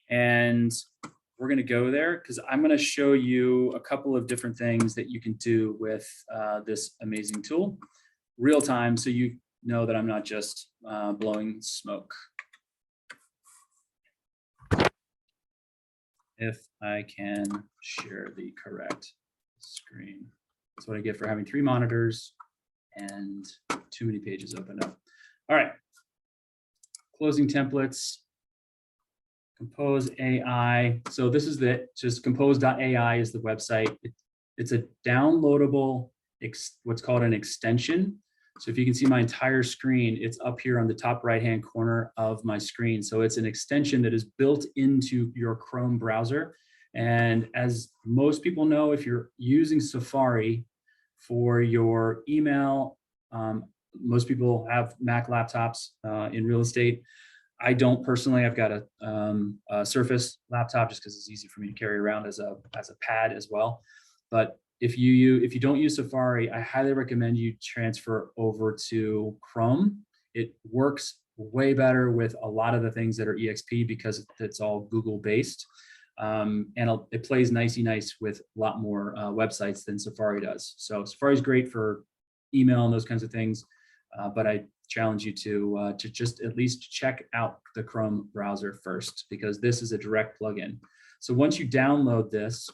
And we're going to go there because I'm going to show you a couple of different things that you can do with this amazing tool real time, so you know that I'm not just blowing smoke. If I can share the correct screen. That's what I get for having 3 monitors and too many pages opened up. All right. Closing templates. Compose AI. So this is just compose.ai is the website. It's a downloadable, what's called an extension. So if you can see my entire screen, it's up here on the top right-hand corner of my screen. So it's an extension that is built into your Chrome browser. And as most people know, if you're using Safari for your email, most people have Mac laptops in real estate. I don't personally. I've got a Surface laptop just because it's easy for me to carry around as a pad as well. But if you don't use Safari, I highly recommend you transfer over to Chrome. It works way better with a lot of the things that are EXP because it's all Google based. And it plays nicey nice with a lot more websites than Safari does. So Safari is great for email and those kinds of things, but I challenge you to just at least check out the Chrome browser first, because this is a direct plugin. So once you download this,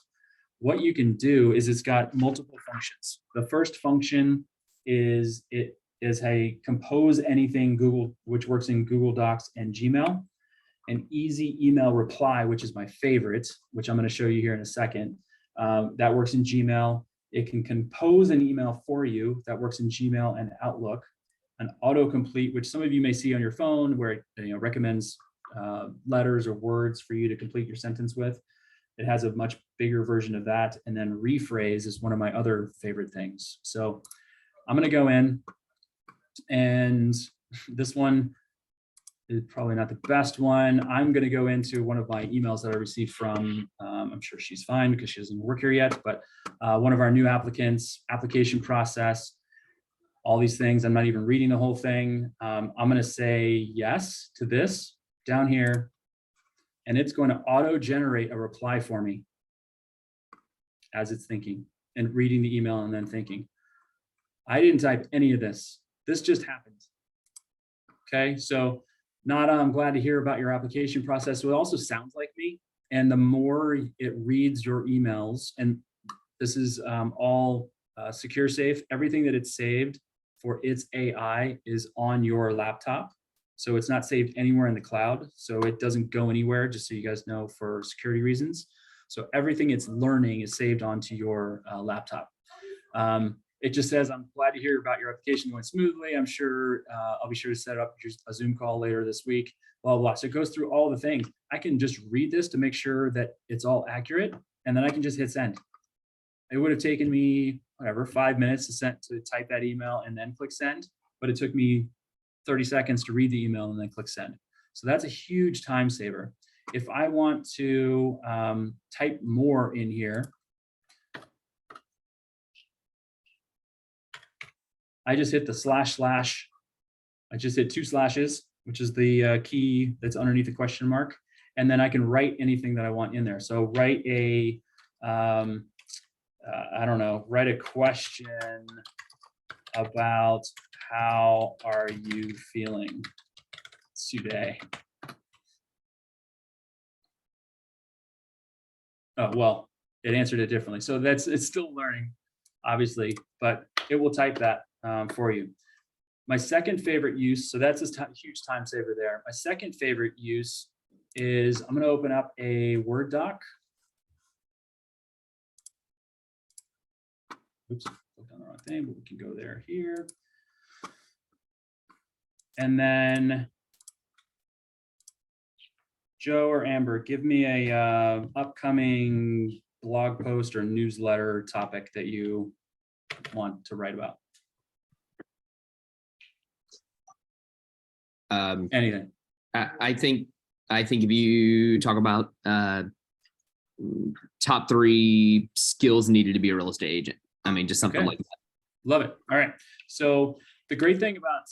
what you can do is it's got multiple functions. The first function is it is a compose anything Google, which works in Google Docs and Gmail. An easy email reply, which is my favorite, which I'm going to show you here in a second. That works in Gmail. It can compose an email for you. That works in Gmail and Outlook. An autocomplete, which some of you may see on your phone, where it recommends letters or words for you to complete your sentence with. It has a much bigger version of that. And then rephrase is one of my other favorite things. So I'm going to go in, and this one, is probably not the best one. I'm going to go into one of my emails that I received from, I'm sure she's fine because she doesn't work here yet, but one of our new applicants, application process, all these things. I'm not even reading the whole thing. I'm going to say yes to this down here, and it's going to auto-generate a reply for me as it's thinking and reading the email and then thinking. I didn't type any of this. This just happened. Okay, so Nada, I'm glad to hear about your application process. So it also sounds like me. And the more it reads your emails, and this is all secure safe, everything that it's saved for its AI is on your laptop. So it's not saved anywhere in the cloud. So it doesn't go anywhere, just so you guys know, for security reasons. So everything it's learning is saved onto your laptop. It just says, I'm glad to hear about your application going smoothly. I'm sure I'll be sure to set up a Zoom call later this week, blah, blah, blah. So it goes through all the things. I can just read this to make sure that it's all accurate, and then I can just hit send. It would have taken me, whatever, 5 minutes to type that email and then click send, but it took me 30 seconds to read the email and then click send. So that's a huge time saver. If I want to type more in here, I just hit the / I just hit 2 slashes, which is the key that's underneath the question mark. And then I can write anything that I want in there. So write a, I don't know, write a question about how are you feeling today? Oh, well, it answered it differently. So it's still learning, obviously, but it will type that for you. My second favorite use, so that's a huge time saver there. My second favorite use is I'm going to open up a Word doc. Oops, clicked on the wrong thing, but we can go there here. And then Joe or Amber, give me a upcoming blog post or newsletter topic that you want to write about. Anything. I think if you talk about top 3 skills needed to be a real estate agent, I mean, just something like that. Love it. All right. So the great thing about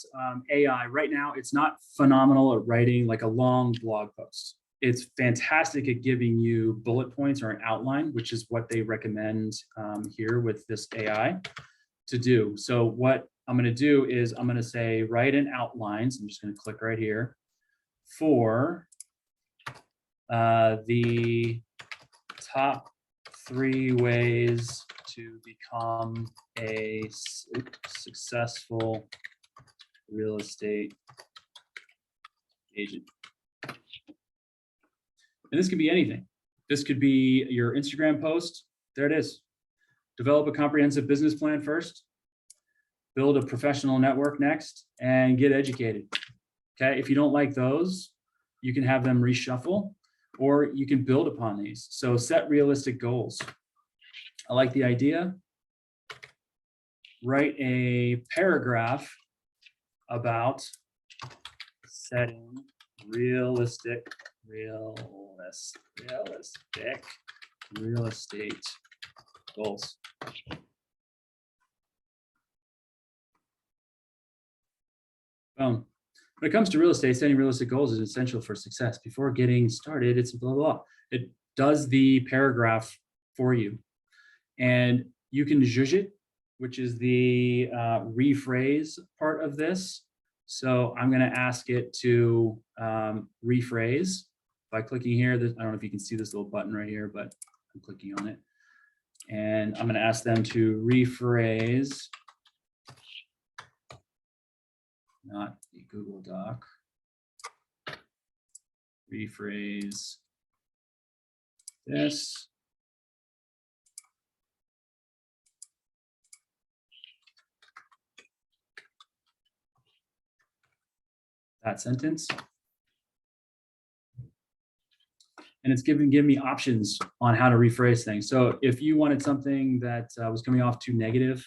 AI right now, it's not phenomenal at writing like a long blog post. It's fantastic at giving you bullet points or an outline, which is what they recommend here with this AI to do. So what I'm going to do is I'm going to say, write an outline. So I'm just going to click right here for the top 3 ways to become a successful real estate agent. And this could be anything. This could be your Instagram post. There it is. Develop a comprehensive business plan first. Build a professional network next, and get educated. Okay, if you don't like those, you can have them reshuffle, or you can build upon these. So set realistic goals. I like the idea. Write a paragraph about setting realistic real estate goals. When it comes to real estate, setting realistic goals is essential for success. Before getting started, it's blah, blah, blah. It does the paragraph for you. And you can zhuzh it, which is the rephrase part of this. So I'm going to ask it to rephrase by clicking here. I don't know if you can see this little button right here, but I'm clicking on it. And I'm going to ask them to rephrase, not the Google Doc, rephrase this. That sentence. And it's giving me options on how to rephrase things. So if you wanted something that was coming off too negative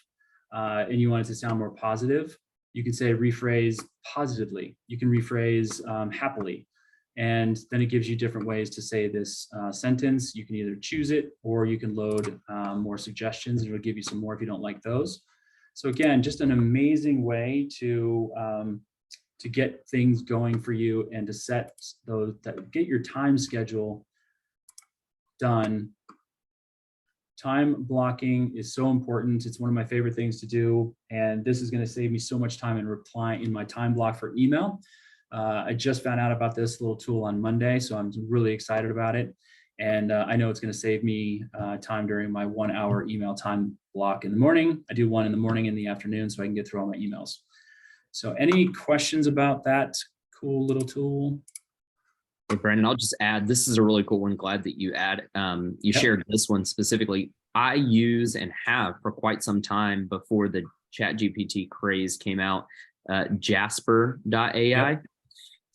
and you wanted to sound more positive, You can say rephrase positively. You can rephrase happily. And then it gives you different ways to say this sentence. You can either choose it or you can load more suggestions, and it'll give you some more if you don't like those. So again, just an amazing way to get things going for you and to set those, get your time schedule done. Time blocking is so important. It's one of my favorite things to do. And this is going to save me so much time in replying in my time block for email. I just found out about this little tool on Monday, so I'm really excited about it. And I know it's going to save me time during my 1 hour email time block in the morning. I do one in the morning and the afternoon so I can get through all my emails. So any questions about that cool little tool? Hey, Brandon, I'll just add, this is a really cool one. Glad that you shared this one specifically. I use and have for quite some time before the ChatGPT craze came out, Jasper.ai. Yep.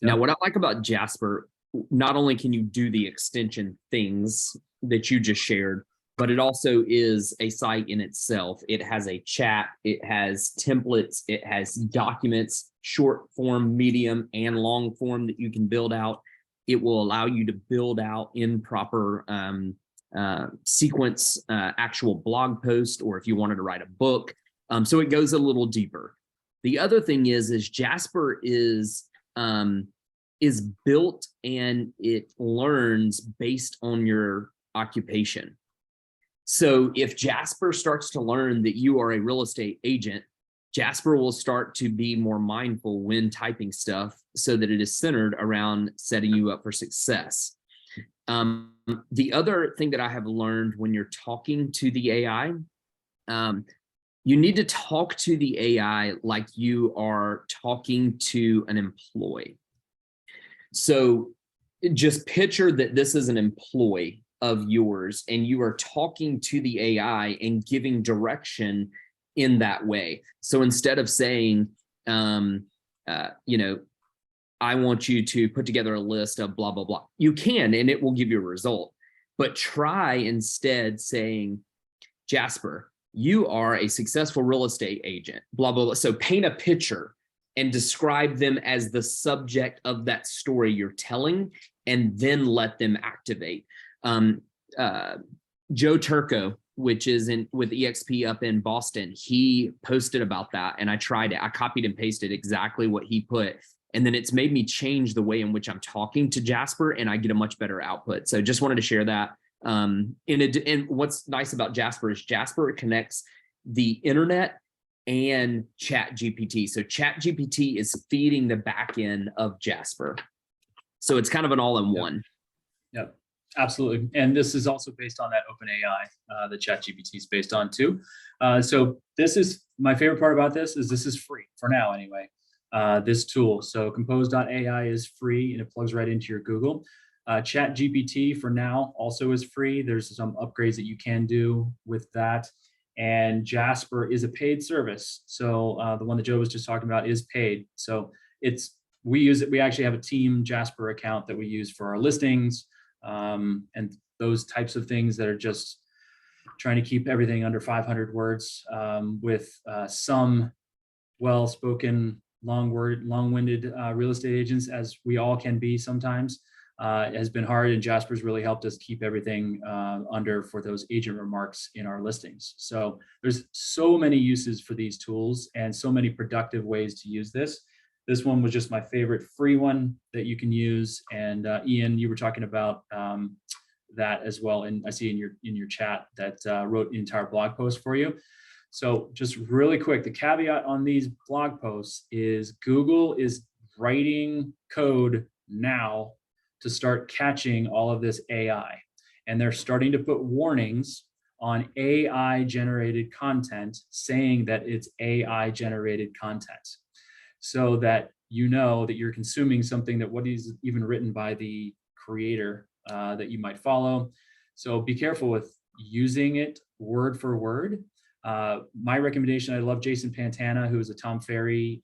Now, what I like about Jasper, not only can you do the extension things that you just shared, but it also is a site in itself. It has a chat, it has templates, it has documents, short form, medium, and long form that you can build out. It will allow you to build out in proper sequence, actual blog post, or if you wanted to write a book. So it goes a little deeper. The other thing is Jasper is built and it learns based on your occupation. So if Jasper starts to learn that you are a real estate agent, Jasper will start to be more mindful when typing stuff so that it is centered around setting you up for success. The other thing that I have learned when you're talking to the AI, you need to talk to the AI like you are talking to an employee. So just picture that this is an employee of yours and you are talking to the AI and giving direction in that way. So instead of saying, I want you to put together a list of blah, blah, blah, you can, and it will give you a result. But try instead saying, Jasper, you are a successful real estate agent, blah, blah, blah. So paint a picture and describe them as the subject of that story you're telling, and then let them activate. Joe Turco, which is with EXP up in Boston, he posted about that, and I tried it. I copied and pasted exactly what he put, and then it's made me change the way in which I'm talking to Jasper, and I get a much better output. So just wanted to share that. And what's nice about Jasper is Jasper connects the internet and ChatGPT. So ChatGPT is feeding the back end of Jasper. So it's kind of an all-in-one. Yep, absolutely. And this is also based on that OpenAI, the ChatGPT is based on too. So this is my favorite part about this is free for now anyway. This tool. So compose.ai is free and it plugs right into your Google. ChatGPT for now also is free. There's some upgrades that you can do with that. And Jasper is a paid service. So the one that Joe was just talking about is paid. So we use it. We actually have a team Jasper account that we use for our listings and those types of things that are just trying to keep everything under 500 words with some well-spoken, long-winded real estate agents, as we all can be sometimes. It has been hard, and Jasper's really helped us keep everything under for those agent remarks in our listings. So there's so many uses for these tools and so many productive ways to use this. This one was just my favorite free one that you can use. And Ian, you were talking about that as well. And I see in your chat that wrote the entire blog post for you. So just really quick, the caveat on these blog posts is Google is writing code now to start catching all of this AI. And they're starting to put warnings on AI generated content saying that it's AI generated content, so that you know that you're consuming something that what is even written by the creator that you might follow. So be careful with using it word for word. My recommendation, I love Jason Pantana, who is a Tom Ferry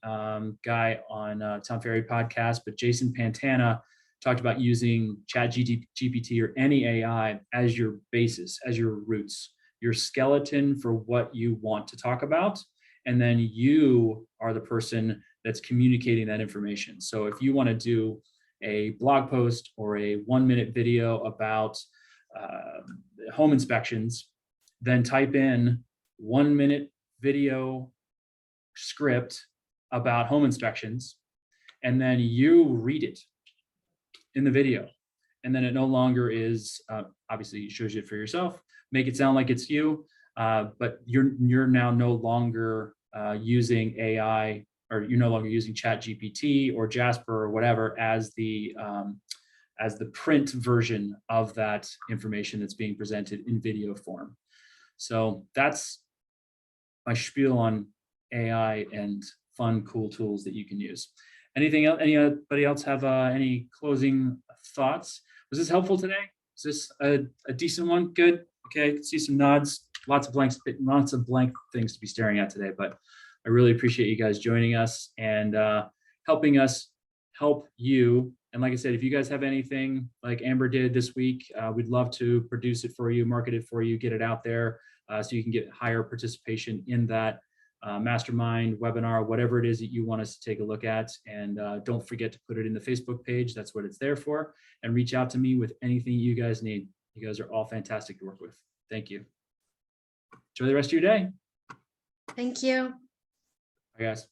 guy on Tom Ferry podcast, but Jason Pantana talked about using ChatGPT or any AI as your basis, as your roots, your skeleton for what you want to talk about. And then you are the person that's communicating that information. So if you want to do a blog post or a 1-minute video about home inspections, then type in 1-minute video script about home inspections, and then you read it in the video. And then it no longer is, obviously it shows you it for yourself, make it sound like it's you, but you're now no longer using AI, or you're no longer using ChatGPT or Jasper or whatever as the print version of that information that's being presented in video form. So that's my spiel on AI and fun, cool tools that you can use. Anything else? Anybody else have any closing thoughts? Was this helpful today? Is this a decent one? Good. Okay, I can see some nods. Lots of blank things to be staring at today, but I really appreciate you guys joining us and helping us help you. And like I said, if you guys have anything like Amber did this week, we'd love to produce it for you, market it for you, get it out there so you can get higher participation in that mastermind, webinar, whatever it is that you want us to take a look at. And don't forget to put it in the Facebook page. That's what it's there for. And reach out to me with anything you guys need. You guys are all fantastic to work with. Thank you. Enjoy the rest of your day. Thank you. Bye, guys.